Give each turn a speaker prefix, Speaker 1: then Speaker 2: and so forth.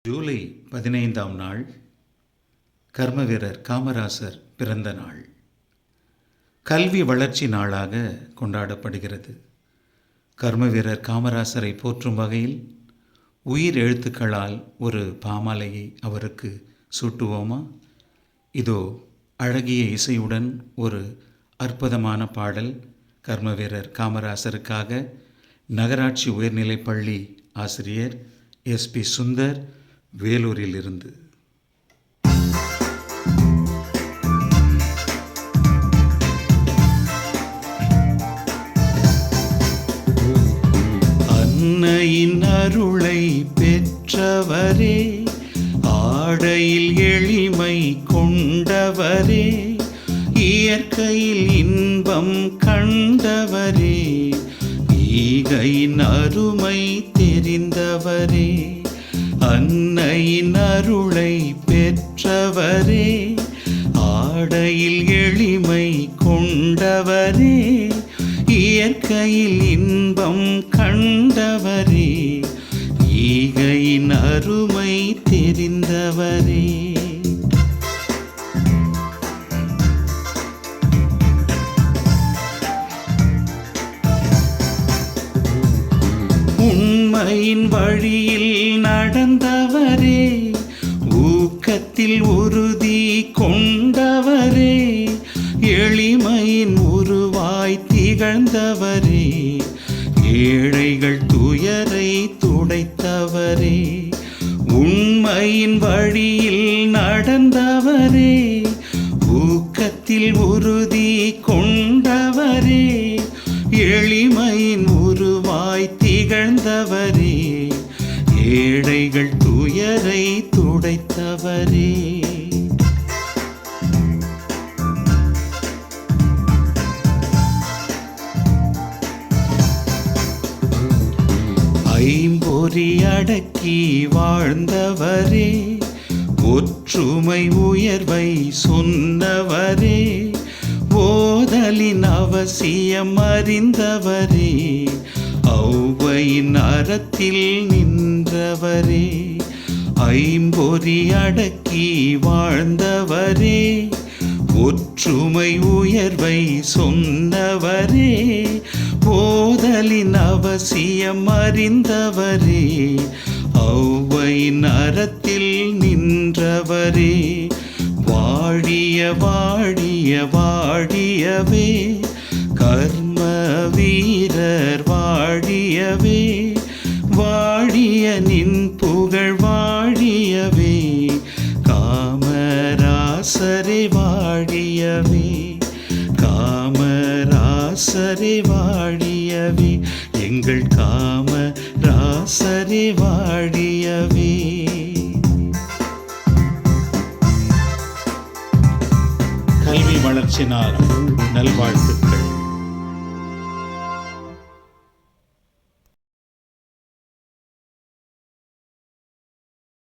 Speaker 1: ஜூலை 15ஆம் நாள் கர்மவீரர் காமராசர் பிறந்த நாள். கல்வி வளர்ச்சி நாளாக கொண்டாடப்படுகிறது. கர்மவீரர் காமராசரை போற்றும் வகையில் உயிர் எழுத்துக்களால் ஒரு பாமாலையை அவருக்கு சூட்டுவோமா? இதோ அழகிய இசையுடன் ஒரு அற்புதமான பாடல் கர்மவீரர் காமராசருக்காக நகராட்சி உயர்நிலைப்பள்ளி ஆசிரியர் SP சுந்தர், வேலூரிலிருந்து. அன்னையின் அருளை பெற்றவரே, ஆடையில் எளிமை கொண்டவரே, இயற்கையில் இன்பம் கண்டவரே, ஈகையின் அருமை தெரிந்தவரே, அன்னையின் அருளை பெற்றவரே, ஆடையில் எளிமை கொண்டவரே, இயற்கையில் இன்பம் கண்டவரே, ஈகையின் அருமை தெரிந்தவரே. உண்மையின் வழியில் நடந்தவரே, ஊக்கத்தில் உறுதி கொண்டவரே, எளிமையின் உருவாய் திகழ்ந்தவரே, ஏழைகள் துயரை துடைத்தவரே, உண்மையின் வழியில் நடந்தவரே, ஊக்கத்தில் உறுதி கொண்டவரே, எளிமையின் உருவாய் திகழ்ந்தவரே, ஏழைகள் துயரை துடைத்தவரே. ஐம்பொறி அடக்கி வாழ்ந்தவரே, ஒற்றுமை உயர்வை சொன்னவரே, ஓதலின் அவசியம் அறிந்தவரே, ஔவையின் அறத்தில் நின்றவரே, ஐம்பொறி அடக்கி வாழ்ந்தவரே, ஒற்றுமை உயர்வை சொன்னவரே, ஓதலின் அவசியம் அறிந்தவரே, ஔவையின் அறத்தில் நின்றவரே, வாழிய வாழிய வாழியவே, கர்ம வீரர் வாழியவே, வாழிய நின் புகழ் வாழியவே, காமராசரே வாழியவே, காமராசரே வாழியவே, எங்கள் காமராசரே வாழியவே. கல்வி வளர்ச்சி நாள் நல்வாழ்த்துக்கள்.